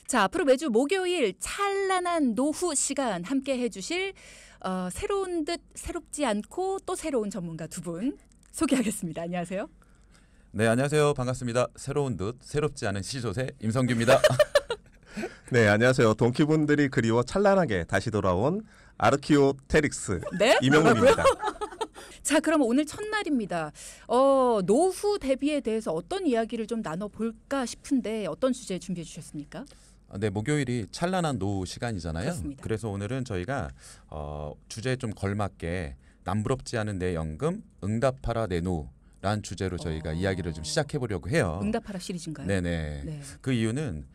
자, 앞으로 매주 목요일 찬란한 노후 시간 함께 해주실 새로운 듯 새롭지 않고 또 새로운 전문가 두 분 소개하겠습니다. 안녕하세요. 네, 안녕하세요. 반갑습니다. 새로운 듯 새롭지 않은 시조새 임성규입니다. 네, 안녕하세요. 동키분들이 그리워 찬란하게 다시 돌아온 아르키오테릭스 네? 이명훈입니다. 자, 그럼 오늘 첫날입니다. 노후 대비에 대해서 어떤 이야기를 좀 나눠볼까 싶은데 어떤 주제 준비해 주셨습니까? 네, 목요일이 찬란한 노후 시간이잖아요. 그렇습니다. 그래서 오늘은 저희가 주제에 좀 걸맞게 남부럽지 않은 내 연금 응답하라 내 노후라는 주제로 저희가 이야기를 좀 시작해 보려고 해요. 응답하라 시리즈인가요? 네네. 네. 그 이유는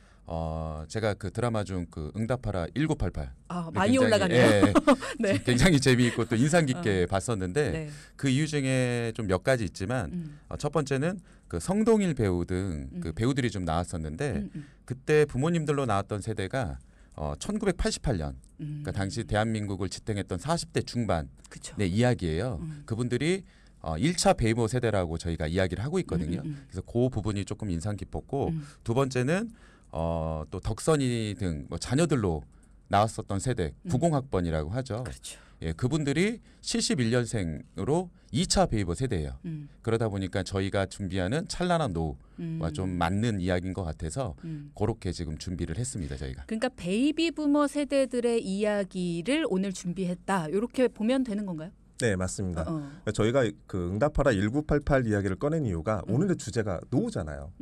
제가 그 드라마 중 그 응답하라 1988 많이 굉장히, 올라가네요. 예, 네. 굉장히 재미있고 또 인상 깊게 봤었는데 네. 그 이유 중에 좀 몇 가지 있지만 첫 번째는 그 성동일 배우 등 그 배우들이 좀 나왔었는데 그때 부모님들로 나왔던 세대가 1988년 그러니까 당시 대한민국을 지탱했던 40대 중반의 그쵸. 이야기예요. 그분들이 1차 베이버 세대라고 저희가 이야기를 하고 있거든요. 그래서 그 부분이 조금 인상 깊었고 두 번째는 또 덕선이 등 뭐 자녀들로 나왔었던 세대 90학번이라고 하죠. 그렇죠. 예, 그분들이 71년생으로 2차 베이버 세대예요. 그러다 보니까 저희가 준비하는 찬란한 노후와 좀 맞는 이야기인 것 같아서 그렇게 지금 준비를 했습니다. 저희가. 그러니까 베이비 부머 세대들의 이야기를 오늘 준비했다. 이렇게 보면 되는 건가요? 네, 맞습니다. 저희가 그 응답하라 1988 이야기를 꺼낸 이유가 오늘의 주제가 노후잖아요.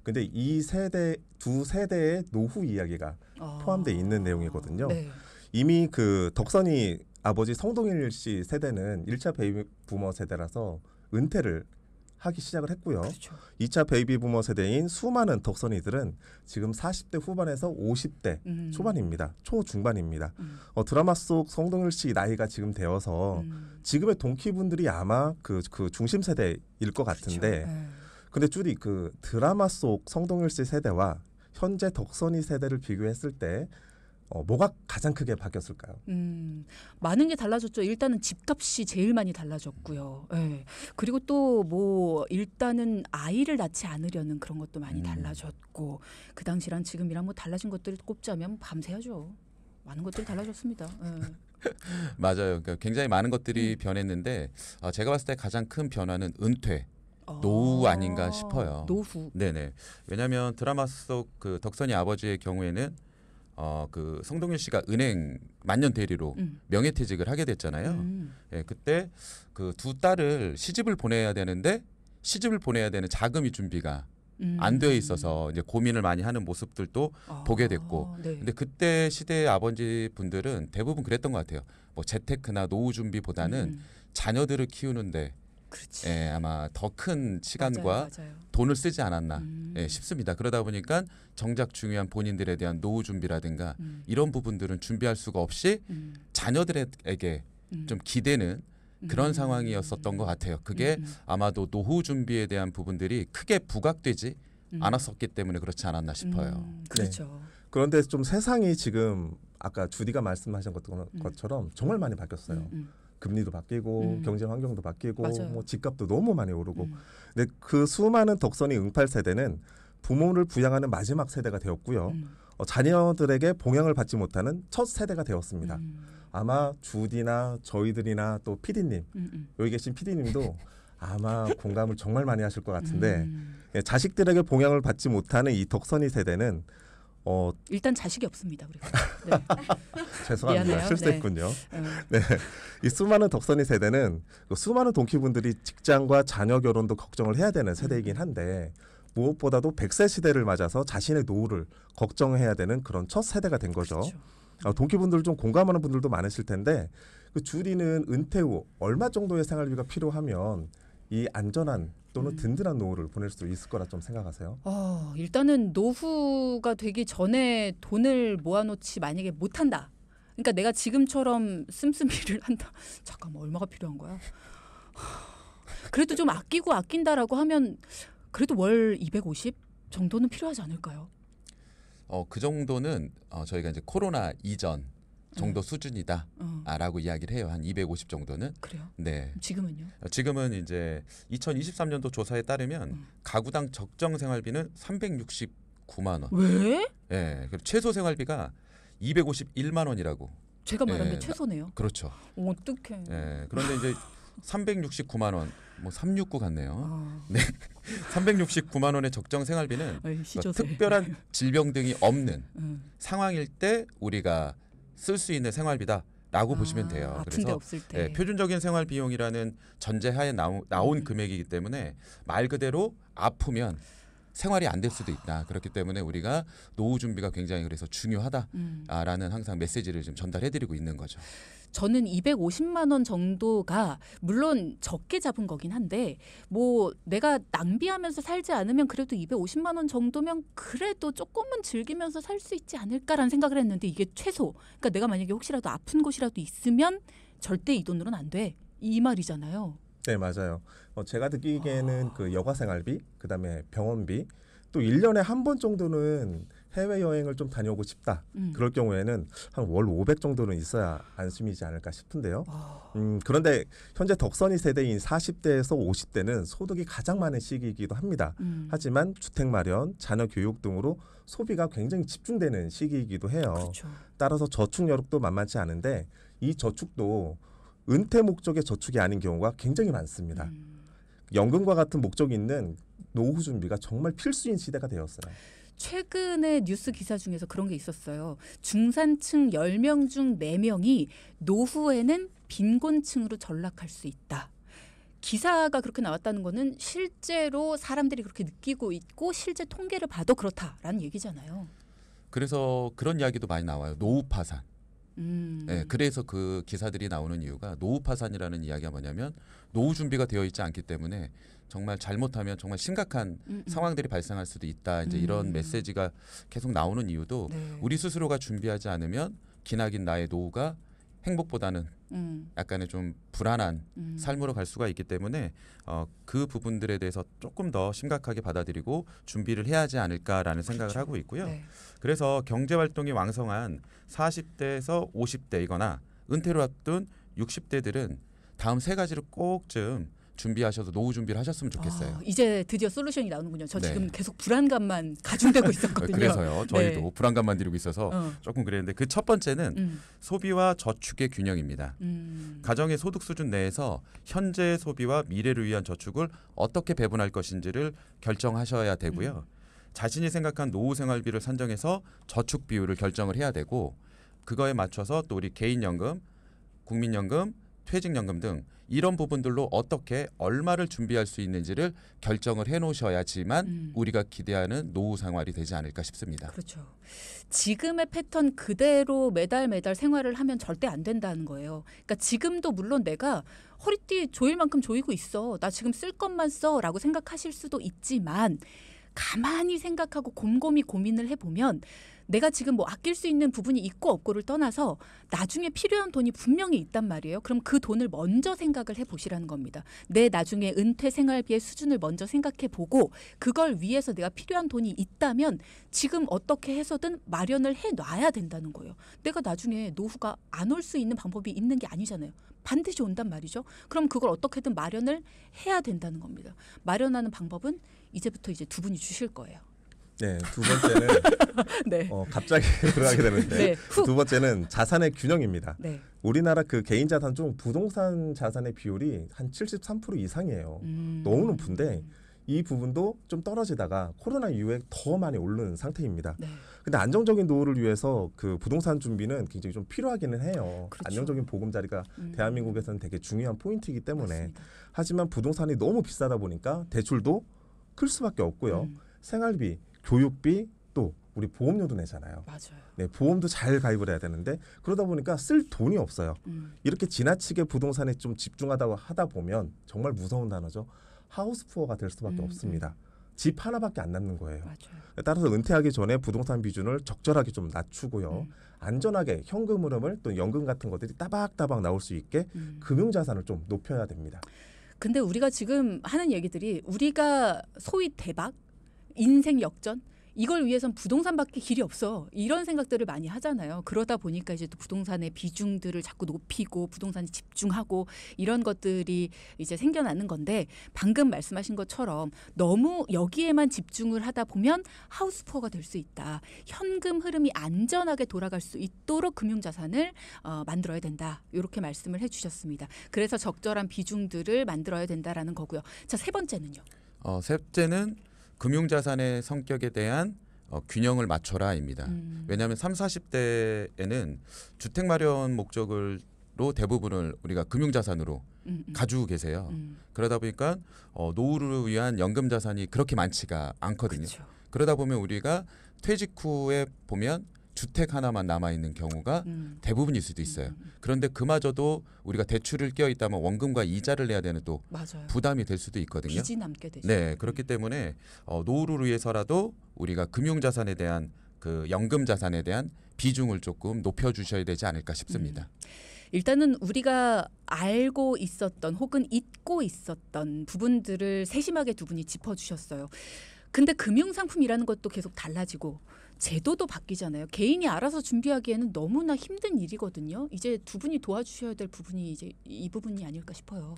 근데 이 두 세대의 노후 이야기가 포함되어 있는 내용이거든요. 네. 이미 그 덕선이 아버지 성동일 씨 세대는 1차 베이비 부머 세대라서 은퇴를 하기 시작을 했고요. 그렇죠. 2차 베이비 부머 세대인 수많은 덕선이들은 지금 40대 후반에서 50대 초반입니다. 초중반입니다. 드라마 속 성동일 씨 나이가 지금 되어서 지금의 동키분들이 아마 그 중심 세대일 것 같은데 그렇죠. 네. 근데 쭈리 그 드라마 속 성동일 씨 세대와 현재 덕선이 세대를 비교했을 때 뭐가 가장 크게 바뀌었을까요? 많은 게 달라졌죠. 일단은 집값이 제일 많이 달라졌고요. 네. 그리고 또 뭐 일단은 아이를 낳지 않으려는 그런 것도 많이 달라졌고 그 당시랑 지금이랑 뭐 달라진 것들을 꼽자면 밤새야죠. 많은 것들이 달라졌습니다. 네. 맞아요. 그러니까 굉장히 많은 것들이 변했는데 제가 봤을 때 가장 큰 변화는 은퇴. 노후 아닌가 싶어요. 노후. 네네. 왜냐하면 드라마 속 그 덕선이 아버지의 경우에는 그 성동일 씨가 은행 만년 대리로 명예퇴직을 하게 됐잖아요. 예, 그때 그 두 딸을 시집을 보내야 되는데 시집을 보내야 되는 자금이 준비가 안 되어 있어서 이제 고민을 많이 하는 모습들도 보게 됐고, 네. 근데 그때 시대의 아버지 분들은 대부분 그랬던 것 같아요. 뭐 재테크나 노후 준비보다는 자녀들을 키우는데. 그렇지. 예, 아마 더 큰 시간과 맞아요. 돈을 쓰지 않았나 싶습니다. 그러다 보니까 정작 중요한 본인들에 대한 노후 준비라든가 이런 부분들은 준비할 수가 없이 자녀들에게 좀 기대는 그런 상황이었었던 것 같아요. 그게 아마도 노후 준비에 대한 부분들이 크게 부각되지 않았었기 때문에 그렇지 않았나 싶어요. 그렇죠. 네. 그런데 좀 세상이 지금 아까 주디가 말씀하신 것처럼 정말 많이 바뀌었어요. 금리도 바뀌고 경제 환경도 바뀌고 맞아요. 뭐 집값도 너무 많이 오르고 근데 그 수많은 덕선이 응팔 세대는 부모를 부양하는 마지막 세대가 되었고요. 자녀들에게 봉양을 받지 못하는 첫 세대가 되었습니다. 아마 주디나 저희들이나 또 PD님 여기 계신 PD님도 아마 공감을 정말 많이 하실 것 같은데 자식들에게 봉양을 받지 못하는 이 덕선이 세대는 일단 자식이 없습니다. 우리가. 네. 죄송합니다. 미안해요. 실수했군요. 네. 이 수많은 덕선이 세대는 그 수많은 동키분들이 직장과 자녀 결혼도 걱정을 해야 되는 세대이긴 한데 무엇보다도 100세 시대를 맞아서 자신의 노후를 걱정해야 되는 그런 첫 세대가 된 거죠. 그렇죠. 동키분들 좀 공감하는 분들도 많으실 텐데 그 주리는 은퇴 후 얼마 정도의 생활비가 필요하면 이 안전한 또는 든든한 노후를 보낼 수 있을 거라 좀 생각하세요? 일단은 노후가 되기 전에 돈을 모아놓지 만약에 못한다. 그러니까 내가 지금처럼 씀씀이를 한다. 잠깐만 얼마가 필요한 거야? 그래도 좀 아끼고 아낀다라고 하면 그래도 월 250 정도는 필요하지 않을까요? 그 정도는 저희가 이제 코로나 이전 정도 수준이다라고 이야기를 해요. 한 250 정도는. 그래요? 네. 지금은요? 지금은 이제 2023년도 조사에 따르면 가구당 적정 생활비는 259만 원. 왜? 예. 그리고 최소 생활비가 251만 원이라고. 제가 말한 게 예, 최소네요. 그렇죠. 어떡해. 예. 그런데 이제 369만 원, 뭐 369 같네요. 아, 네. 369만 원의 적정 생활비는 에이, 시조새. 특별한 질병 등이 없는 응. 상황일 때 우리가 쓸 수 있는 생활비다라고 보시면 돼요. 아픈데 그래서 없을 때. 표준적인 생활 비용이라는 전제하에 나온 금액이기 때문에 말 그대로 아프면 생활이 안 될 수도 있다. 그렇기 때문에 우리가 노후 준비가 굉장히 그래서 중요하다라는 항상 메시지를 좀 전달해드리고 있는 거죠. 저는 250만 원 정도가 물론 적게 잡은 거긴 한데 뭐 내가 낭비하면서 살지 않으면 그래도 250만 원 정도면 그래도 조금은 즐기면서 살 수 있지 않을까라는 생각을 했는데 이게 최소. 그러니까 내가 만약에 혹시라도 아픈 곳이라도 있으면 절대 이 돈으로는 안 돼. 이 말이잖아요. 네, 맞아요. 제가 듣기에는 그 여가 생활비, 그다음에 병원비, 또 1년에 한 번 정도는 해외 여행을 좀 다녀오고 싶다. 그럴 경우에는 한 월 500 정도는 있어야 안심이지 않을까 싶은데요. 그런데 현재 덕선이 세대인 40대에서 50대는 소득이 가장 많은 시기이기도 합니다. 하지만 주택 마련, 자녀 교육 등으로 소비가 굉장히 집중되는 시기이기도 해요. 그렇죠. 따라서 저축 여력도 만만치 않은데 이 저축도 은퇴 목적의 저축이 아닌 경우가 굉장히 많습니다. 연금과 같은 목적이 있는 노후 준비가 정말 필수인 시대가 되었어요. 최근에 뉴스 기사 중에서 그런 게 있었어요. 중산층 10명 중 4명이 노후에는 빈곤층으로 전락할 수 있다. 기사가 그렇게 나왔다는 거는 실제로 사람들이 그렇게 느끼고 있고 실제 통계를 봐도 그렇다라는 얘기잖아요. 그래서 그런 이야기도 많이 나와요. 노후 파산. 네, 그래서 그 기사들이 나오는 이유가 노후 파산이라는 이야기가 뭐냐면 노후 준비가 되어 있지 않기 때문에 정말 잘못하면 정말 심각한 상황들이 발생할 수도 있다. 이제 이런 메시지가 계속 나오는 이유도 네. 우리 스스로가 준비하지 않으면 기나긴 나의 노후가 행복보다는 약간의 좀 불안한 삶으로 갈 수가 있기 때문에 그 부분들에 대해서 조금 더 심각하게 받아들이고 준비를 해야 하지 않을까라는 생각을 그렇죠. 하고 있고요. 네. 그래서 경제활동이 왕성한 40대에서 50대이거나 은퇴를 앞둔 60대들은 다음 세 가지를 꼭 좀 준비하셔서 노후 준비를 하셨으면 좋겠어요. 이제 드디어 솔루션이 나오는군요. 저 네. 지금 계속 불안감만 가중되고 있었거든요. 그래서요. 저희도 네. 불안감만 드리고 있어서 조금 그랬는데 그 첫 번째는 소비와 저축의 균형입니다. 가정의 소득 수준 내에서 현재의 소비와 미래를 위한 저축을 어떻게 배분할 것인지를 결정하셔야 되고요. 자신이 생각한 노후 생활비를 산정해서 저축 비율을 결정을 해야 되고 그거에 맞춰서 또 우리 개인연금, 국민연금, 퇴직연금 등 이런 부분들로 어떻게 얼마를 준비할 수 있는지를 결정을 해놓으셔야지만 우리가 기대하는 노후 생활이 되지 않을까 싶습니다. 그렇죠. 지금의 패턴 그대로 매달 생활을 하면 절대 안 된다는 거예요. 그러니까 지금도 물론 내가 허리띠 조일 만큼 조이고 있어. 나 지금 쓸 것만 써라고 생각하실 수도 있지만 가만히 생각하고 곰곰이 고민을 해보면 내가 지금 뭐 아낄 수 있는 부분이 있고 없고를 떠나서 나중에 필요한 돈이 분명히 있단 말이에요. 그럼 그 돈을 먼저 생각을 해보시라는 겁니다. 내 나중에 은퇴 생활비의 수준을 먼저 생각해보고 그걸 위해서 내가 필요한 돈이 있다면 지금 어떻게 해서든 마련을 해놔야 된다는 거예요. 내가 나중에 노후가 안 올 수 있는 방법이 있는 게 아니잖아요. 반드시 온단 말이죠. 그럼 그걸 어떻게든 마련을 해야 된다는 겁니다. 마련하는 방법은 이제부터 이제 두 분이 주실 거예요. 네, 두 번째는 네. 갑자기 들어가게 되는데 네, 두 번째는 자산의 균형입니다. 네. 우리나라 그 개인 자산 중 부동산 자산의 비율이 한 73% 이상이에요. 너무 높은데 이 부분도 좀 떨어지다가 코로나 이후에 더 많이 오르는 상태입니다. 네. 근데 안정적인 노후를 위해서 그 부동산 준비는 굉장히 좀 필요하기는 해요. 그렇죠. 안정적인 보금자리가 대한민국에서는 되게 중요한 포인트이기 때문에 맞습니다. 하지만 부동산이 너무 비싸다 보니까 대출도 클 수밖에 없고요. 생활비, 교육비 또 우리 보험료도 내잖아요. 맞아요. 네, 보험도 잘 가입을 해야 되는데 그러다 보니까 쓸 돈이 없어요. 이렇게 지나치게 부동산에 좀 집중하다 하다 보면 정말 무서운 단어죠. 하우스푸어가 될 수밖에 없습니다. 집 하나밖에 안 남는 거예요. 맞아요. 따라서 은퇴하기 전에 부동산 비중을 적절하게 좀 낮추고요. 안전하게 현금 흐름을 또 연금 같은 것들이 따박따박 나올 수 있게 금융자산을 좀 높여야 됩니다. 근데 우리가 지금 하는 얘기들이 우리가 소위 대박, 인생 역전 이걸 위해선 부동산밖에 길이 없어. 이런 생각들을 많이 하잖아요. 그러다 보니까 이제 또 부동산의 비중들을 자꾸 높이고 부동산에 집중하고 이런 것들이 이제 생겨나는 건데 방금 말씀하신 것처럼 너무 여기에만 집중을 하다 보면 하우스푸어가 될 수 있다. 현금 흐름이 안전하게 돌아갈 수 있도록 금융자산을 만들어야 된다. 이렇게 말씀을 해주셨습니다. 그래서 적절한 비중들을 만들어야 된다라는 거고요. 자, 세 번째는요. 셋째는 금융자산의 성격에 대한 균형을 맞춰라입니다. 왜냐하면 30, 40대에는 주택 마련 목적으로 대부분을 우리가 금융자산으로 가지고 계세요. 그러다 보니까 노후를 위한 연금자산이 그렇게 많지가 않거든요. 그쵸. 그러다 보면 우리가 퇴직 후에 보면 주택 하나만 남아있는 경우가 대부분일 수도 있어요. 그런데 그마저도 우리가 대출을 껴있다면 원금과 이자를 내야 되는 또 맞아요. 부담이 될 수도 있거든요. 빚이 남게 되죠. 네, 그렇기 때문에 노후를 위해서라도 우리가 금융자산에 대한 그 연금자산에 대한 비중을 조금 높여주셔야 되지 않을까 싶습니다. 일단은 우리가 알고 있었던 혹은 잊고 있었던 부분들을 세심하게 두 분이 짚어주셨어요. 근데 금융상품이라는 것도 계속 달라지고 제도도 바뀌잖아요. 개인이 알아서 준비하기에는 너무나 힘든 일이거든요. 이제 두 분이 도와주셔야 될 부분이 이제 이 부분이 아닐까 싶어요.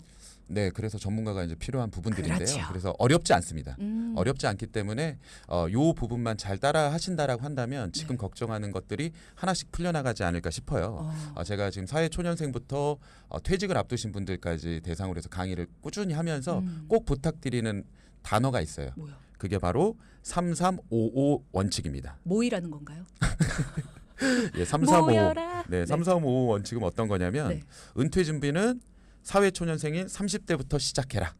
네, 그래서 전문가가 이제 필요한 부분들인데요. 그렇죠. 그래서 어렵지 않습니다. 어렵지 않기 때문에 요 부분만 잘 따라 하신다라고 한다면 지금 걱정하는 것들이 하나씩 풀려나가지 않을까 싶어요. 제가 지금 사회초년생부터 퇴직을 앞두신 분들까지 대상으로 해서 강의를 꾸준히 하면서 꼭 부탁드리는 단어가 있어요. 뭐요? 그게 바로 3355 원칙입니다. 모이라는 건가요? 예, 335. 모여라. 네, 3355 원칙은 어떤 거냐면 네. 은퇴 준비는 사회초년생인 30대부터 시작해라.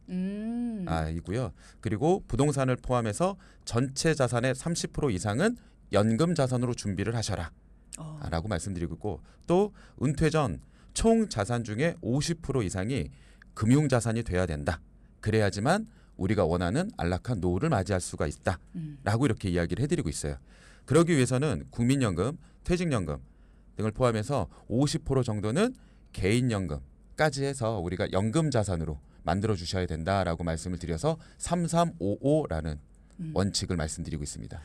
이고요. 그리고 부동산을 포함해서 전체 자산의 30% 이상은 연금 자산으로 준비를 하셔라. 라고 말씀드리고 있고 또 은퇴 전 총 자산 중에 50% 이상이 금융 자산이 돼야 된다. 그래야지만 우리가 원하는 안락한 노후를 맞이할 수가 있다라고 이렇게 이야기를 해드리고 있어요. 그러기 위해서는 국민연금, 퇴직연금 등을 포함해서 50% 정도는 개인연금까지 해서 우리가 연금 자산으로 만들어 주셔야 된다라고 말씀을 드려서 3355라는 원칙을 말씀드리고 있습니다.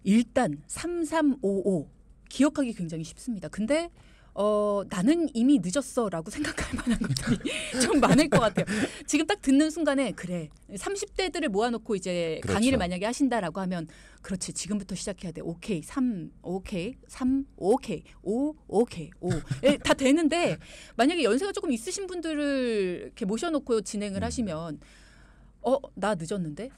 일단 3355 기억하기 굉장히 쉽습니다. 근데 나는 이미 늦었어라고 생각할 만한 것들이 좀 많을 것 같아요. 지금 딱 듣는 순간에 그래 30대들을 모아놓고 이제 그렇죠. 강의를 만약에 하신다라고 하면 그렇지 지금부터 시작해야 돼. 오케이 3 오케이 3 오케이 5 오케이 5 다 되는데 만약에 연세가 조금 있으신 분들을 이렇게 모셔놓고 진행을 하시면 나 늦었는데?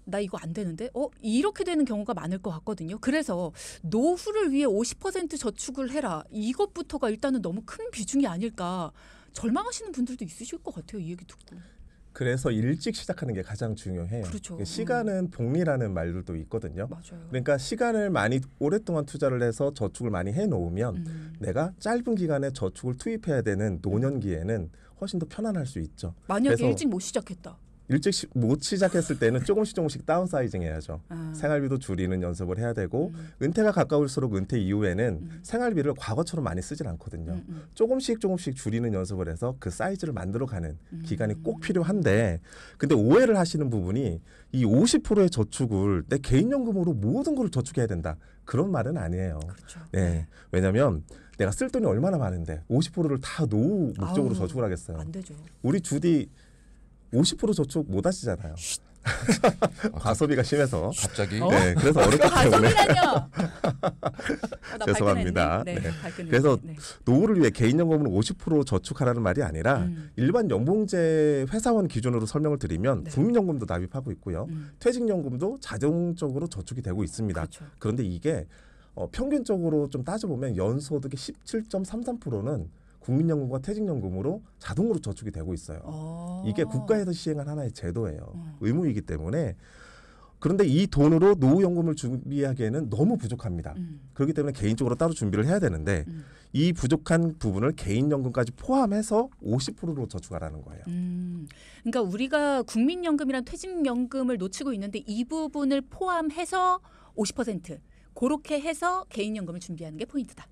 나 이거 안 되는데? 이렇게 되는 경우가 많을 것 같거든요. 그래서 노후를 위해 50% 저축을 해라. 이것부터가 일단은 너무 큰 비중이 아닐까. 절망하시는 분들도 있으실 것 같아요. 이 얘기 듣고. 그래서 일찍 시작하는 게 가장 중요해요. 그렇죠. 시간은 복리라는 말들도 있거든요. 맞아요. 그러니까 시간을 많이 오랫동안 투자를 해서 저축을 많이 해놓으면 내가 짧은 기간에 저축을 투입해야 되는 노년기에는 훨씬 더 편안할 수 있죠. 만약에 그래서 일찍 못 시작했다. 일찍 못 시작했을 때는 조금씩 다운사이징 해야죠. 생활비도 줄이는 연습을 해야 되고 은퇴가 가까울수록 은퇴 이후에는 생활비를 과거처럼 많이 쓰질 않거든요. 조금씩 줄이는 연습을 해서 그 사이즈를 만들어가는 기간이 꼭 필요한데 근데 오해를 하시는 부분이 이 50%의 저축을 내 개인연금으로 모든 걸 저축해야 된다. 그런 말은 아니에요. 그렇죠. 네. 왜냐하면 내가 쓸 돈이 얼마나 많은데 50%를 다 노후 목적으로 저축을 하겠어요. 안 되죠. 우리 주디 50% 저축 못 하시잖아요. 과소비가 심해서. 갑자기 네, 그래서 어렵기 때문에. 가성비라뇨. 죄송합니다. 네, 네. 발끈했네. 그래서 네. 노후를 위해 개인연금으로 50% 저축하라는 말이 아니라 일반 연봉제 회사원 기준으로 설명을 드리면 네. 국민연금도 납입하고 있고요. 퇴직연금도 자동적으로 저축이 되고 있습니다. 그렇죠. 그런데 이게 평균적으로 좀 따져보면 연소득의 17.33%는 국민연금과 퇴직연금으로 자동으로 저축이 되고 있어요. 이게 국가에서 시행한 하나의 제도예요. 의무이기 때문에. 그런데 이 돈으로 노후연금을 준비하기에는 너무 부족합니다. 그렇기 때문에 개인적으로 따로 준비를 해야 되는데 이 부족한 부분을 개인연금까지 포함해서 50%로 저축하라는 거예요. 그러니까 우리가 국민연금이랑 퇴직연금을 놓치고 있는데 이 부분을 포함해서 50% 그렇게 해서 개인연금을 준비하는 게 포인트다.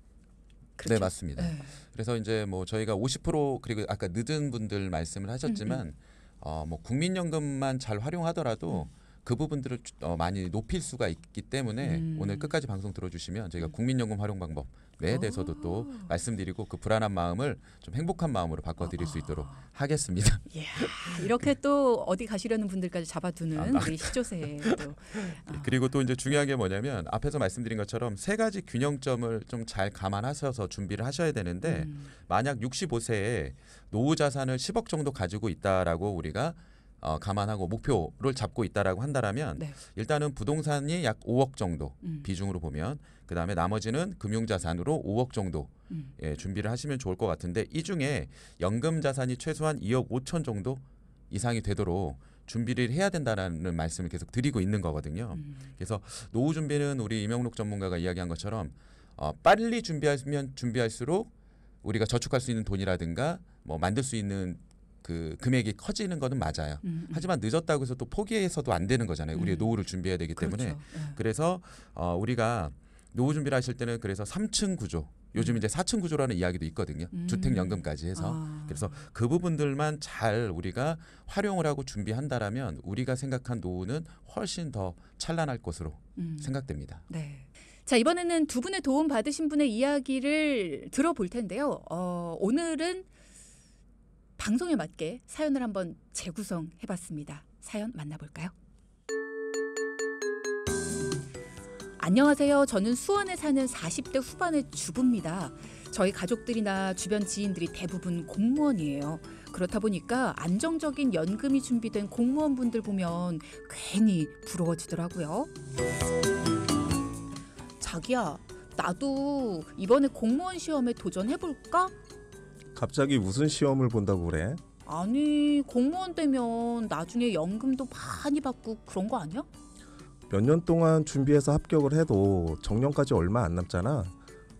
그렇죠? 네, 맞습니다. 네. 그래서 이제 뭐 저희가 50% 그리고 아까 늦은 분들 말씀을 하셨지만 뭐 국민연금만 잘 활용하더라도 그 부분들을 많이 높일 수가 있기 때문에 오늘 끝까지 방송 들어주시면 저희가 국민연금 활용 방법에 대해서도 또 말씀드리고 그 불안한 마음을 좀 행복한 마음으로 바꿔드릴 수 있도록 하겠습니다. 이야, 이렇게 또 어디 가시려는 분들까지 잡아두는 우리 시조새 또. 그리고 또 이제 중요한 게 뭐냐면 앞에서 말씀드린 것처럼 세 가지 균형점을 좀 잘 감안하셔서 준비를 하셔야 되는데 만약 65세에 노후 자산을 10억 정도 가지고 있다라고 우리가 감안하고 목표를 잡고 있다라고 한다라면 네. 일단은 부동산이 약 5억 정도 비중으로 보면 그다음에 나머지는 금융자산으로 5억 정도 예, 준비를 하시면 좋을 것 같은데 이 중에 연금 자산이 최소한 2억 5천 정도 이상이 되도록 준비를 해야 된다라는 말씀을 계속 드리고 있는 거거든요. 그래서 노후 준비는 우리 임영록 전문가가 이야기한 것처럼 빨리 준비하면 준비할수록 우리가 저축할 수 있는 돈이라든가 뭐 만들 수 있는 그 금액이 커지는 거는 맞아요. 하지만 늦었다고 해서 또 포기해서도 안 되는 거잖아요. 우리의 노후를 준비해야 되기 때문에. 그렇죠. 그래서 우리가 노후 준비를 하실 때는 그래서 3층 구조, 요즘 이제 4층 구조라는 이야기도 있거든요. 주택연금까지 해서. 그래서 그 부분들만 잘 우리가 활용을 하고 준비한다라면 우리가 생각한 노후는 훨씬 더 찬란할 것으로 생각됩니다. 네. 자, 이번에는 두 분의 도움 받으신 분의 이야기를 들어볼 텐데요. 오늘은 방송에 맞게 사연을 한번 재구성해봤습니다. 사연 만나볼까요? 안녕하세요. 저는 수원에 사는 40대 후반의 주부입니다. 저희 가족들이나 주변 지인들이 대부분 공무원이에요. 그렇다 보니까 안정적인 연금이 준비된 공무원분들 보면 괜히 부러워지더라고요. 자기야, 나도 이번에 공무원 시험에 도전해볼까? 갑자기 무슨 시험을 본다고 그래? 아니, 공무원 되면 나중에 연금도 많이 받고 그런 거 아니야? 몇 년 동안 준비해서 합격을 해도 정년까지 얼마 안 남잖아.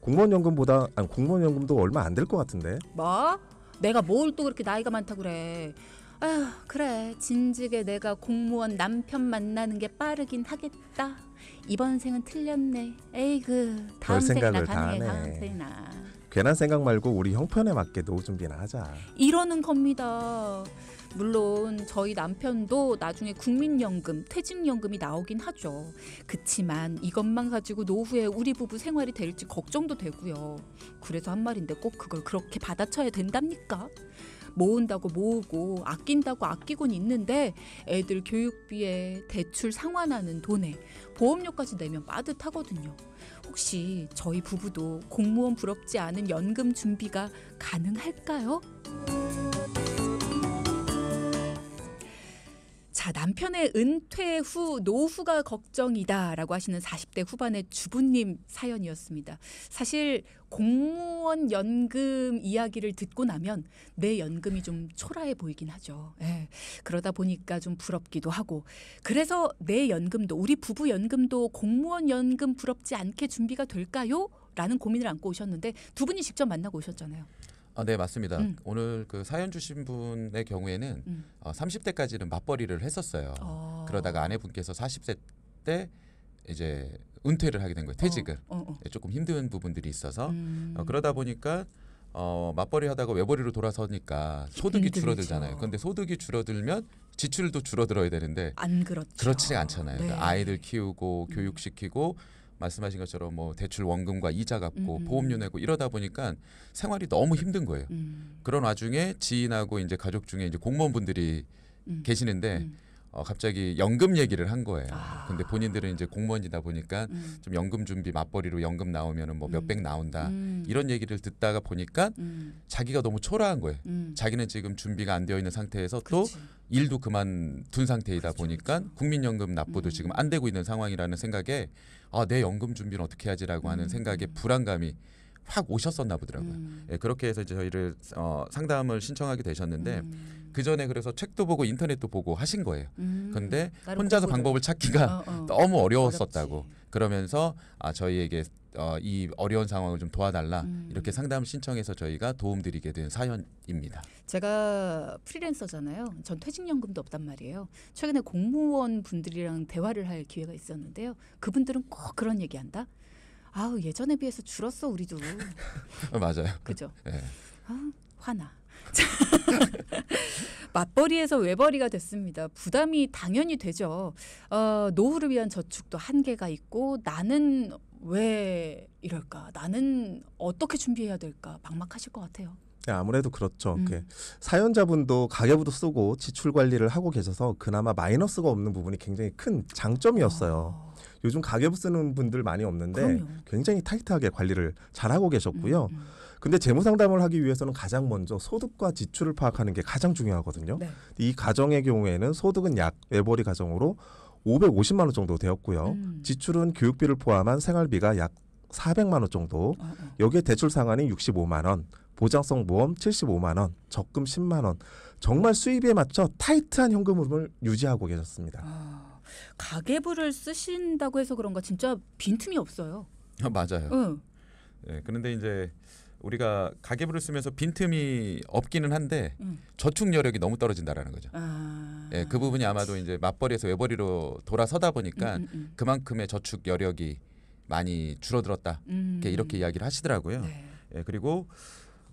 공무원 연금도 얼마 안 될 것 같은데. 뭐? 내가 뭘 또 그렇게 나이가 많다 그래. 아휴, 그래. 진즉에 내가 공무원 남편 만나는 게 빠르긴 하겠다. 이번 생은 틀렸네. 에이그, 다음 별 생이나 생각을 다 가능해. 하네. 다음 생이나. 괜한 생각 말고 우리 형편에 맞게 노후 준비나 하자. 이러는 겁니다. 물론 저희 남편도 나중에 국민연금, 퇴직연금이 나오긴 하죠. 그치만 이것만 가지고 노후에 우리 부부 생활이 될지 걱정도 되고요. 그래서 한 말인데 꼭 그걸 그렇게 받아쳐야 된답니까? 모은다고 모으고 아낀다고 아끼곤 있는데 애들 교육비에 대출 상환하는 돈에 보험료까지 내면 빠듯하거든요. 혹시 저희 부부도 공무원 부럽지 않은 연금 준비가 가능할까요? 자, 남편의 은퇴 후 노후가 걱정이다라고 하시는 40대 후반의 주부님 사연이었습니다. 사실 공무원 연금 이야기를 듣고 나면 내 연금이 좀 초라해 보이긴 하죠. 예, 그러다 보니까 좀 부럽기도 하고, 그래서 내 연금도, 우리 부부 연금도 공무원 연금 부럽지 않게 준비가 될까요? 라는 고민을 안고 오셨는데 두 분이 직접 만나고 오셨잖아요. 네, 맞습니다. 오늘 그 사연 주신 분의 경우에는 30대까지는 맞벌이를 했었어요. 그러다가 아내분께서 40세 때 이제 은퇴를 하게 된 거예요. 퇴직을. 조금 힘든 부분들이 있어서 그러다 보니까 맞벌이 하다가 외벌이로 돌아서니까 소득이 힘들죠. 줄어들잖아요. 그런데 소득이 줄어들면 지출도 줄어들어야 되는데 안 그렇죠. 그렇지 않잖아요. 네. 그러니까 아이들 키우고 교육시키고 말씀하신 것처럼 뭐 대출 원금과 이자 갚고 보험료 내고 이러다 보니까 생활이 너무 힘든 거예요. 그런 와중에 지인하고 이제 가족 중에 이제 공무원분들이 계시는데 갑자기 연금 얘기를 한 거예요. 근데 본인들은 이제 공무원이다 보니까 좀 연금 준비 맞벌이로 연금 나오면은 뭐 몇백 나온다 이런 얘기를 듣다가 보니까 자기가 너무 초라한 거예요. 자기는 지금 준비가 안 되어 있는 상태에서 또 그렇지. 일도 그만둔 상태이다 그렇죠, 보니까 그렇죠. 국민연금 납부도 지금 안 되고 있는 상황이라는 생각에 내 연금 준비는 어떻게 하지라고 하는 생각에 불안감이 확 오셨었나 보더라고요. 예, 그렇게 해서 이제 저희를 상담을 신청하게 되셨는데 그 전에 그래서 책도 보고 인터넷도 보고 하신 거예요. 그런데 나름 혼자서 공부를- 방법을 찾기가 어. 너무 어려웠었다고. 어렵지. 그러면서 저희에게 이 어려운 상황을 좀 도와달라 이렇게 상담을 신청해서 저희가 도움드리게 된 사연입니다. 제가 프리랜서잖아요. 전 퇴직연금도 없단 말이에요. 최근에 공무원 분들이랑 대화를 할 기회가 있었는데요. 그분들은 꼭 그런 얘기한다. 아우, 예전에 비해서 줄었어 우리도. 맞아요. 그죠? 예. 아, 화나. 맞벌이에서 외벌이가 됐습니다. 부담이 당연히 되죠. 노후를 위한 저축도 한계가 있고 나는 왜 이럴까? 나는 어떻게 준비해야 될까? 막막하실 것 같아요. 네, 아무래도 그렇죠. 사연자분도 가계부도 쓰고 지출 관리를 하고 계셔서 그나마 마이너스가 없는 부분이 굉장히 큰 장점이었어요. 요즘 가계부 쓰는 분들 많이 없는데 그럼요. 굉장히 타이트하게 관리를 잘하고 계셨고요. 근데 재무 상담을 하기 위해서는 가장 먼저 소득과 지출을 파악하는 게 가장 중요하거든요. 네. 이 가정의 경우에는 소득은 약 외벌이 가정으로 550만 원 정도 되었고요. 지출은 교육비를 포함한 생활비가 약 400만 원 정도. 여기에 대출 상한이 65만 원, 보장성 보험 75만 원, 적금 10만 원. 정말 수입에 맞춰 타이트한 현금 흐름을 유지하고 계셨습니다. 가계부를 쓰신다고 해서 그런가 진짜 빈틈이 없어요. 맞아요. 네, 그런데 이제 우리가 가계부를 쓰면서 빈틈이 없기는 한데 저축 여력이 너무 떨어진다라는 거죠. 예, 그 부분이 아마도 이제 맞벌이에서 외벌이로 돌아서다 보니까 그만큼의 저축 여력이 많이 줄어들었다. 이렇게 이야기를 하시더라고요. 네. 예, 그리고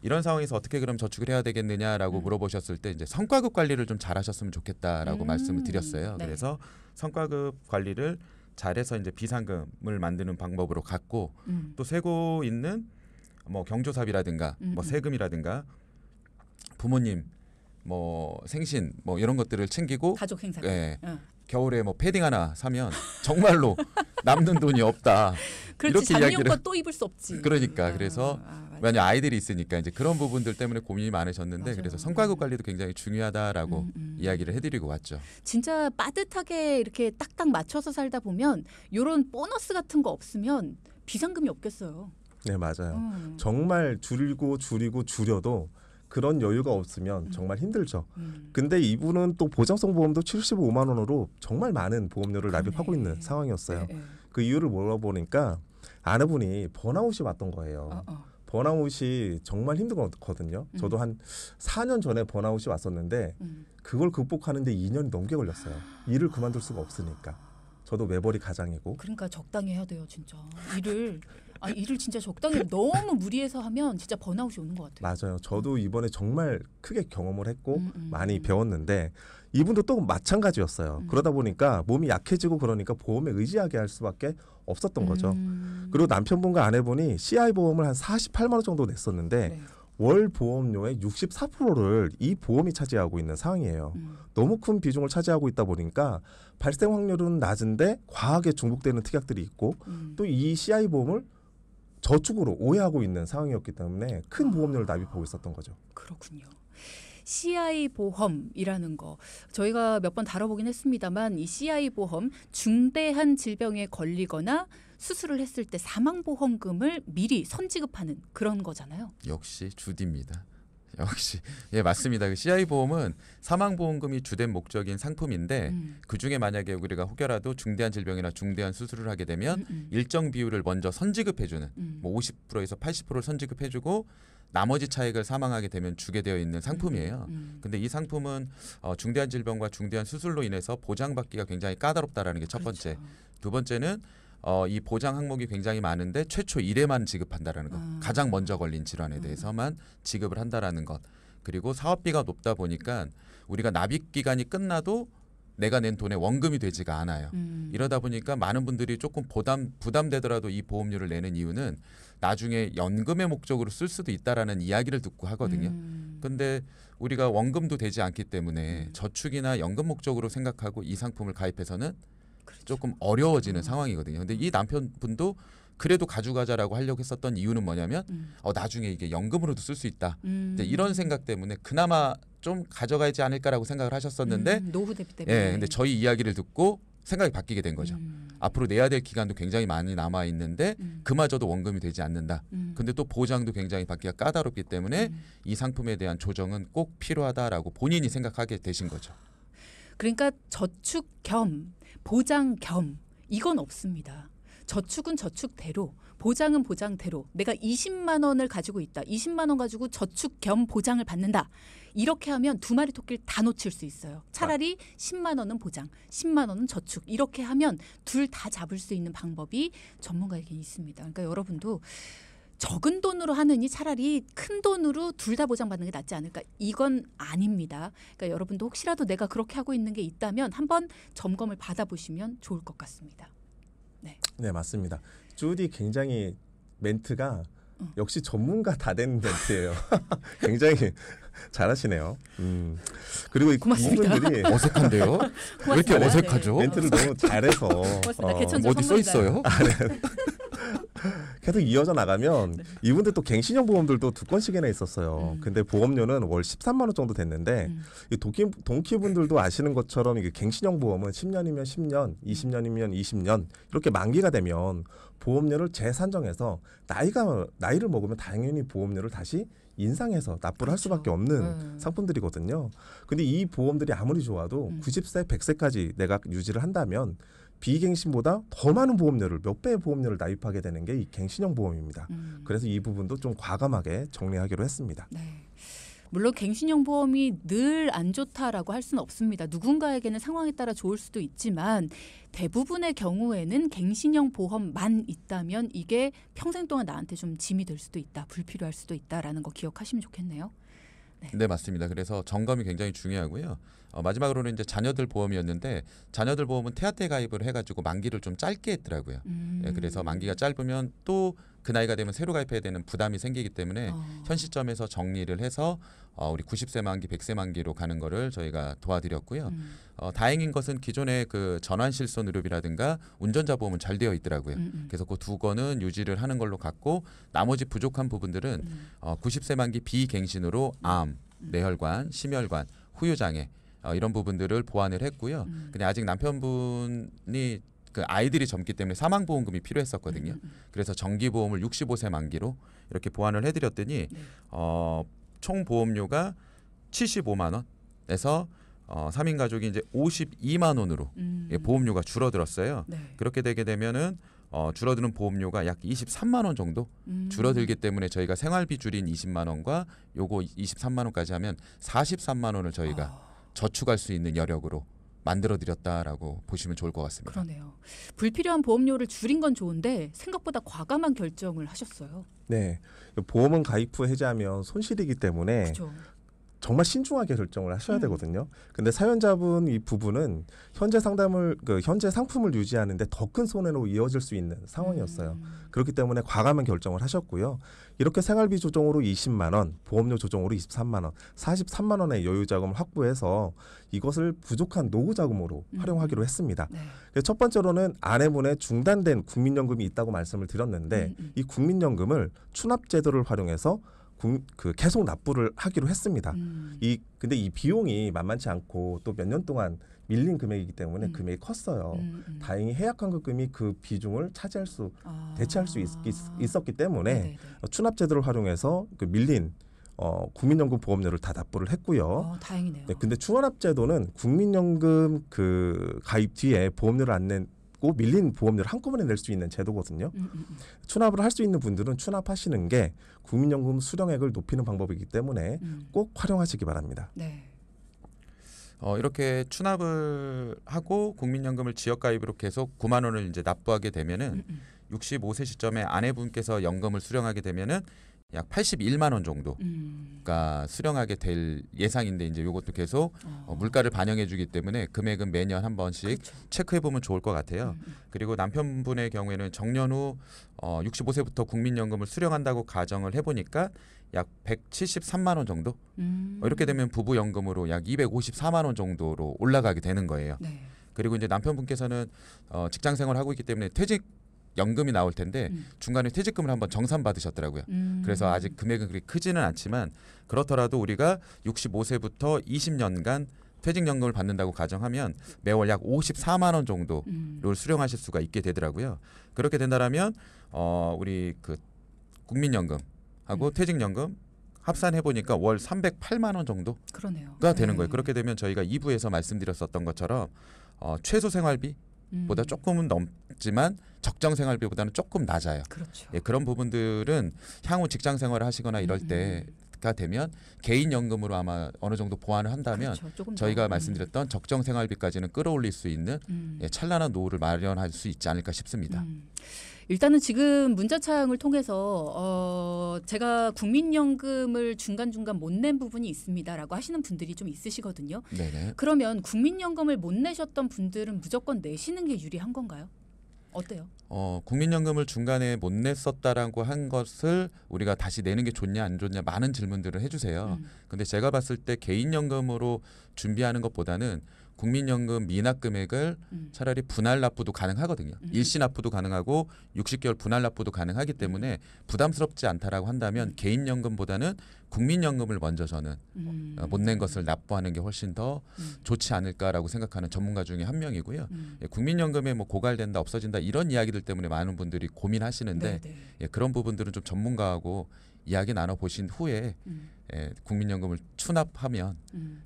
이런 상황에서 어떻게 그럼 저축을 해야 되겠느냐라고 물어보셨을 때 이제 성과급 관리를 좀 잘하셨으면 좋겠다라고 말씀을 드렸어요. 네. 그래서 성과급 관리를 잘해서 이제 비상금을 만드는 방법으로 갔고 또 세고 있는 뭐 경조사비라든가 뭐 세금이라든가 부모님 뭐 생신 뭐 이런 것들을 챙기고 가족 행사. 예, 겨울에 뭐 패딩 하나 사면 정말로 남는 돈이 없다. 그렇지. 이렇게 작년 거 또 입을 수 없지. 그러니까 그래서 만약 아이들이 있으니까 이제 그런 부분들 때문에 고민이 많으셨는데 맞아요. 그래서 성과급 관리도 굉장히 중요하다라고 이야기를 해드리고 왔죠. 진짜 빠듯하게 이렇게 딱딱 맞춰서 살다 보면 이런 보너스 같은 거 없으면 비상금이 없겠어요. 네, 맞아요. 정말 줄여도 그런 여유가 없으면 정말 힘들죠. 근데 이분은 또 보장성 보험도 75만 원으로 정말 많은 보험료를 납입하고 있는 상황이었어요. 네. 그 이유를 물어보니까 아내분이 번아웃이 왔던 거예요. 번아웃이 정말 힘들거든요. 저도 한 4년 전에 번아웃이 왔었는데 그걸 극복하는데 2년이 넘게 걸렸어요. 일을 그만둘 수가 없으니까. 저도 외벌이 가장이고. 그러니까 적당히 해야 돼요, 진짜. 일을 진짜 적당히 너무 무리해서 하면 진짜 번아웃이 오는 것 같아요. 맞아요. 저도 이번에 정말 크게 경험을 했고 많이 배웠는데 이분도 또 마찬가지였어요. 그러다 보니까 몸이 약해지고 그러니까 보험에 의지하게 할 수밖에 없었던 거죠. 그리고 남편분과 아내분이 CI 보험을 한 48만 원 정도 냈었는데 네. 월 보험료의 64%를 이 보험이 차지하고 있는 상황이에요. 너무 큰 비중을 차지하고 있다 보니까 발생 확률은 낮은데 과하게 중복되는 특약들이 있고 또 이 CI 보험을 저축으로 오해하고 있는 상황이었기 때문에 큰 보험료를 납입하고 있었던 거죠. 그렇군요. CI 보험이라는 거 저희가 몇 번 다뤄보긴 했습니다만 이 CI 보험 중대한 질병에 걸리거나 수술을 했을 때 사망보험금을 미리 선지급하는 그런 거잖아요. 역시 주디입니다. 역시 예 맞습니다. 그 CI 보험은 사망보험금이 주된 목적인 상품인데 그 중에 만약에 우리가 혹여라도 중대한 질병이나 중대한 수술을 하게 되면 일정 비율을 먼저 선지급해주는 뭐 50%에서 80%를 선지급해주고 나머지 차액을 사망하게 되면 주게 되어 있는 상품이에요. 근데 이 상품은 중대한 질병과 중대한 수술로 인해서 보장받기가 굉장히 까다롭다라는 게 첫 번째. 그렇죠. 두 번째는 이 보장 항목이 굉장히 많은데 최초 1회만 지급한다라는 것. 가장 먼저 걸린 질환에 대해서만 지급을 한다라는 것. 그리고 사업비가 높다 보니까 우리가 납입 기간이 끝나도 내가 낸 돈에 원금이 되지가 않아요. 이러다 보니까 많은 분들이 조금 부담되더라도 이 보험료를 내는 이유는 나중에 연금의 목적으로 쓸 수도 있다라는 이야기를 듣고 하거든요. 근데 우리가 원금도 되지 않기 때문에 저축이나 연금 목적으로 생각하고 이 상품을 가입해서는 그렇죠. 조금 어려워지는 상황이거든요. 근데 이 남편분도 그래도 가져가자라고 하려고 했었던 이유는 뭐냐면 나중에 이게 연금으로도 쓸 수 있다. 이제 이런 생각 때문에 그나마 좀 가져가지 않을까라고 생각을 하셨었는데 노후 대비 때문에. 예, 근데 저희 이야기를 듣고 생각이 바뀌게 된 거죠. 앞으로 내야 될 기간도 굉장히 많이 남아 있는데 그마저도 원금이 되지 않는다. 근데 또 보장도 굉장히 받기가 까다롭기 때문에 이 상품에 대한 조정은 꼭 필요하다라고 본인이 생각하게 되신 거죠. 그러니까 저축 겸 보장 겸 이건 없습니다. 저축은 저축대로, 보장은 보장대로. 내가 20만 원을 가지고 있다. 20만 원 가지고 저축 겸 보장을 받는다. 이렇게 하면 두 마리 토끼를 다 놓칠 수 있어요. 차라리 10만 원은 보장, 10만 원은 저축. 이렇게 하면 둘 다 잡을 수 있는 방법이 전문가에게 있습니다. 그러니까 여러분도 적은 돈으로 하느니 차라리 큰 돈으로 둘 다 보장받는 게 낫지 않을까? 이건 아닙니다. 그러니까 여러분도 혹시라도 내가 그렇게 하고 있는 게 있다면 한번 점검을 받아보시면 좋을 것 같습니다. 네, 맞습니다. 주디 굉장히 멘트가 역시 전문가 다 된 멘트예요. 굉장히 잘하시네요. 그리고 고맙습니다. 이분들이 어색한데요? 왜 이렇게 고맙습니다. 어색하죠? 멘트를 너무 잘해서 고맙습니다. 개천절 어디 써 있어요? 계속 이어져 나가면 이분들 또 갱신형 보험들도 2건씩이나 있었어요. 근데 보험료는 월 13만 원 정도 됐는데 이 동키분들도 아시는 것처럼 이게 갱신형 보험은 10년이면 10년, 20년이면 20년 이렇게 만기가 되면 보험료를 재산정해서 나이를 먹으면 당연히 보험료를 다시 인상해서 납부를 할 수밖에 없는 상품들이거든요. 근데 이 보험들이 아무리 좋아도 90세, 100세까지 내가 유지를 한다면 비갱신보다 더 많은 보험료를 몇 배의 보험료를 납입하게 되는 게 이 갱신형 보험입니다. 그래서 이 부분도 좀 과감하게 정리하기로 했습니다. 네. 물론 갱신형 보험이 늘 안 좋다라고 할 수는 없습니다. 누군가에게는 상황에 따라 좋을 수도 있지만 대부분의 경우에는 갱신형 보험만 있다면 이게 평생 동안 나한테 좀 짐이 될 수도 있다. 불필요할 수도 있다라는 거 기억하시면 좋겠네요. 네, 맞습니다. 그래서 점검이 굉장히 중요하고요. 마지막으로는 이제 자녀들 보험이었는데 자녀들 보험은 태아때 가입을 해가지고 만기를 좀 짧게 했더라고요. 예, 그래서 만기가 짧으면 또 그 나이가 되면 새로 가입해야 되는 부담이 생기기 때문에 현 시점에서 정리를 해서 우리 90세 만기, 100세 만기로 가는 거를 저희가 도와드렸고요. 다행인 것은 기존의 그 전환실손 의료비라든가 운전자 보험은 잘 되어 있더라고요. 그래서 그 2건은 유지를 하는 걸로 갔고 나머지 부족한 부분들은 90세 만기 비갱신으로 암, 뇌혈관, 심혈관, 후유장애 이런 부분들을 보완을 했고요. 근데 아직 남편분이 그 아이들이 젊기 때문에 사망보험금이 필요했었거든요. 그래서 정기보험을 65세 만기로 이렇게 보완을 해드렸더니 총 보험료가 75만 원에서 3인 가족이 이제 52만 원으로 보험료가 줄어들었어요. 네. 그렇게 되게 되면은 줄어드는 보험료가 약 23만 원 정도 줄어들기 때문에 저희가 생활비 줄인 20만 원과 요거 23만 원까지 하면 43만 원을 저희가 저축할 수 있는 여력으로 만들어드렸다라고 보시면 좋을 것 같습니다. 그러네요. 불필요한 보험료를 줄인 건 좋은데 생각보다 과감한 결정을 하셨어요. 네, 보험은 가입 후 해지하면 손실이기 때문에 그렇죠. 정말 신중하게 결정을 하셔야 되거든요. 근데 사연자분 이 부분은 현재 현재 상품을 유지하는데 더 큰 손해로 이어질 수 있는 상황이었어요. 그렇기 때문에 과감한 결정을 하셨고요. 이렇게 생활비 조정으로 20만 원, 보험료 조정으로 23만 원, 43만 원의 여유 자금을 확보해서 이것을 부족한 노후 자금으로 활용하기로 했습니다. 네. 그래서 첫 번째로는 아내분의 중단된 국민연금이 있다고 말씀을 드렸는데 이 국민연금을 추납 제도를 활용해서 계속 납부를 하기로 했습니다. 근데 이 비용이 만만치 않고 또 몇 년 동안 밀린 금액이기 때문에 금액이 컸어요. 다행히 해약환급금이 그 비중을 대체할 수 있었기 때문에 네네네. 추납 제도를 활용해서 그 밀린 국민연금 보험료를 다 납부를 했고요. 다행이네요. 네, 근데 추환합 제도는 국민연금 그 가입 뒤에 보험료를 안 냈고 밀린 보험료를 한꺼번에 낼 수 있는 제도거든요. 추납을 할 수 있는 분들은 추납하시는 게 국민연금 수령액을 높이는 방법이기 때문에 꼭 활용하시기 바랍니다. 네. 이렇게 추납을 하고 국민연금을 지역가입으로 계속 9만 원을 이제 납부하게 되면은 65세 시점에 아내분께서 연금을 수령하게 되면은 약 81만 원 정도가 수령하게 될 예상인데 이제 이것도 계속 물가를 반영해주기 때문에 금액은 매년 한 번씩 그렇죠. 체크해보면 좋을 것 같아요. 그리고 남편분의 경우에는 정년 후 65세부터 국민연금을 수령한다고 가정을 해보니까 약 173만 원 정도 이렇게 되면 부부연금으로 약 254만 원 정도로 올라가게 되는 거예요. 네. 그리고 이제 남편분께서는 직장생활을 하고 있기 때문에 퇴직 연금이 나올 텐데 중간에 퇴직금을 한번 정산 받으셨더라고요. 그래서 아직 금액은 그렇게 크지는 않지만 그렇더라도 우리가 65세부터 20년간 퇴직연금을 받는다고 가정하면 매월 약 54만 원 정도를 수령하실 수가 있게 되더라고요. 그렇게 된다라면 우리 그 국민연금하고 퇴직연금 합산해 보니까 월 308만 원 정도가 그러네요. 되는 거예요. 그렇게 되면 저희가 2부에서 말씀드렸었던 것처럼 최소 생활비 보다 조금은 넘지만 적정 생활비보다는 조금 낮아요. 그렇죠. 예, 그런 부분들은 향후 직장 생활을 하시거나 이럴 때가 되면 개인 연금으로 아마 어느 정도 보완을 한다면 그렇죠. 조금 저희가 더. 말씀드렸던 적정 생활비까지는 끌어올릴 수 있는 찬란한 노후를 마련할 수 있지 않을까 싶습니다. 일단은 지금 문자창을 통해서 제가 국민연금을 중간중간 못 낸 부분이 있습니다라고 하시는 분들이 좀 있으시거든요. 네네. 그러면 국민연금을 못 내셨던 분들은 무조건 내시는 게 유리한 건가요? 어때요? 국민연금을 중간에 못 냈었다라고 한 것을 우리가 다시 내는 게 좋냐 안 좋냐 많은 질문들을 해주세요. 근데 제가 봤을 때 개인연금으로 준비하는 것보다는 국민연금 미납 금액을 차라리 분할 납부도 가능하거든요. 일시 납부도 가능하고 60개월 분할 납부도 가능하기 때문에 부담스럽지 않다라고 한다면 개인연금보다는 국민연금을 먼저 저는 못 낸 것을 납부하는 게 훨씬 더 좋지 않을까라고 생각하는 전문가 중에 한 명이고요. 예, 국민연금에 뭐 고갈된다 없어진다 이런 이야기들 때문에 많은 분들이 고민하시는데 예, 그런 부분들은 좀 전문가하고 이야기 나눠보신 후에 예, 국민연금을 추납하면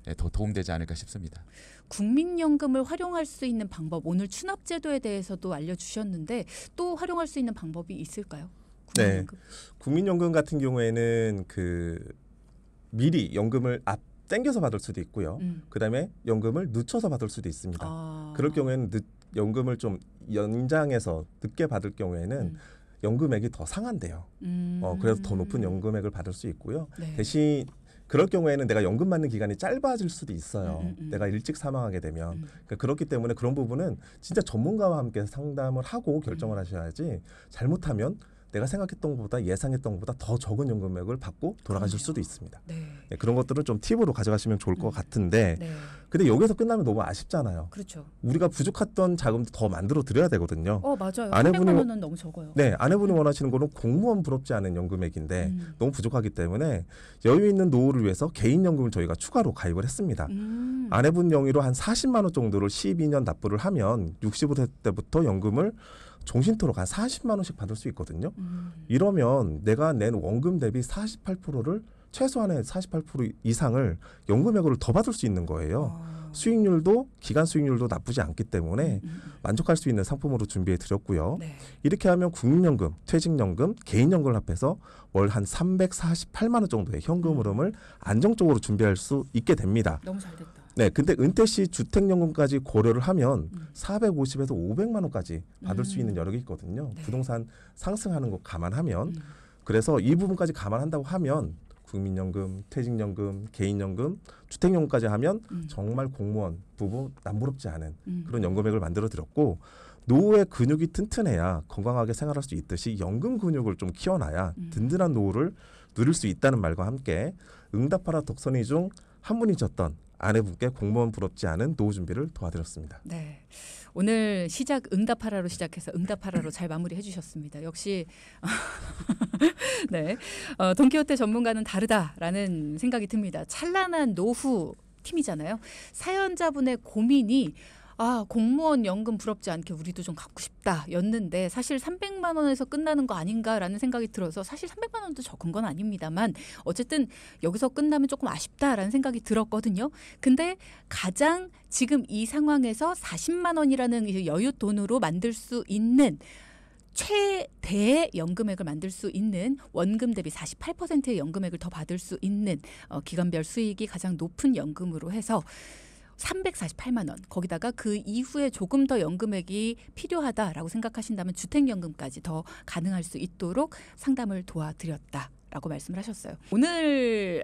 예, 더 도움되지 않을까 싶습니다. 국민연금을 활용할 수 있는 방법, 오늘 추납제도에 대해서도 알려주셨는데 또 활용할 수 있는 방법이 있을까요? 국민연금? 네, 국민연금 같은 경우에는 미리 연금을 땡겨서 받을 수도 있고요. 그다음에 연금을 늦춰서 받을 수도 있습니다. 그럴 경우에는 연금을 좀 연장해서 늦게 받을 경우에는 연금액이 더 상한대요. 그래서 더 높은 연금액을 받을 수 있고요. 네. 대신 그럴 경우에는 내가 연금 받는 기간이 짧아질 수도 있어요. 내가 일찍 사망하게 되면. 그러니까 그렇기 때문에 그런 부분은 진짜 전문가와 함께 상담을 하고 결정을 하셔야지 잘못하면 내가 생각했던 것보다 예상했던 것보다 더 적은 연금액을 받고 돌아가실 수도 있습니다. 네. 네, 그런 것들은 좀 팁으로 가져가시면 좋을 것 같은데 네. 근데 여기서 끝나면 너무 아쉽잖아요. 그렇죠. 우리가 부족했던 자금도 더 만들어 드려야 되거든요. 맞아요. 아내분이 300만 원은 너무 적어요. 네, 아내분이 원하시는 거는 공무원 부럽지 않은 연금액인데 너무 부족하기 때문에 여유 있는 노후를 위해서 개인연금을 저희가 추가로 가입을 했습니다. 아내분 명의로 한 40만 원 정도를 12년 납부를 하면 65세 때부터 연금을 종신토록 한 40만 원씩 받을 수 있거든요. 이러면 내가 낸 원금 대비 48%를 최소한의 48% 이상을 연금액으로 더 받을 수 있는 거예요. 수익률도 기간 수익률도 나쁘지 않기 때문에 만족할 수 있는 상품으로 준비해 드렸고요. 네. 이렇게 하면 국민연금, 퇴직연금, 개인연금을 합해서 월 한 348만 원 정도의 현금 흐름을 안정적으로 준비할 수 있게 됩니다. 너무 잘 됐다. 네, 근데 은퇴 시 주택연금까지 고려를 하면 450에서 500만 원까지 받을 수 있는 여력이 있거든요. 네. 부동산 상승하는 거 감안하면 그래서 이 부분까지 감안한다고 하면 국민연금, 퇴직연금, 개인연금, 주택연금까지 하면 정말 공무원, 부부 남부럽지 않은 그런 연금액을 만들어 드렸고 노후의 근육이 튼튼해야 건강하게 생활할 수 있듯이 연금 근육을 좀 키워놔야 든든한 노후를 누릴 수 있다는 말과 함께 응답하라 덕선이 중 한 분이셨던 아내분께 공무원 부럽지 않은 노후 준비를 도와드렸습니다. 네. 오늘 시작 응답하라로 시작해서 응답하라로 잘 마무리해 주셨습니다. 역시 네. 돈키호테 전문가는 다르다라는 생각이 듭니다. 찬란한 노후 팀이잖아요. 사연자분의 고민이 공무원 연금 부럽지 않게 우리도 좀 갖고 싶다 였는데 사실 300만 원에서 끝나는 거 아닌가라는 생각이 들어서 사실 300만 원도 적은 건 아닙니다만 어쨌든 여기서 끝나면 조금 아쉽다라는 생각이 들었거든요. 근데 가장 지금 이 상황에서 40만 원이라는 여윳돈으로 만들 수 있는 최대의 연금액을 만들 수 있는 원금 대비 48%의 연금액을 더 받을 수 있는 기간별 수익이 가장 높은 연금으로 해서 348만 원 거기다가 그 이후에 조금 더 연금액이 필요하다라고 생각하신다면 주택연금까지 더 가능할 수 있도록 상담을 도와드렸다라고 말씀을 하셨어요. 오늘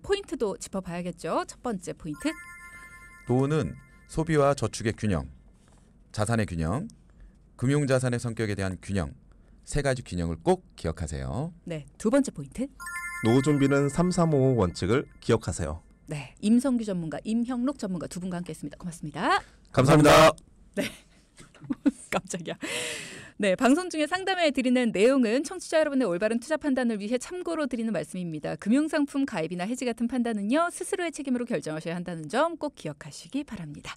포인트도 짚어봐야겠죠. 첫 번째 포인트. 노후는 소비와 저축의 균형, 자산의 균형, 금융자산의 성격에 대한 균형, 세 가지 균형을 꼭 기억하세요. 네, 두 번째 포인트. 노후 준비는 3-3-5 원칙을 기억하세요. 네, 임성규 전문가, 임형록 전문가 두 분과 함께했습니다. 고맙습니다. 감사합니다. 네, 깜짝이야. 네, 방송 중에 상담해 드리는 내용은 청취자 여러분의 올바른 투자 판단을 위해 참고로 드리는 말씀입니다. 금융상품 가입이나 해지 같은 판단은요 스스로의 책임으로 결정하셔야 한다는 점 꼭 기억하시기 바랍니다.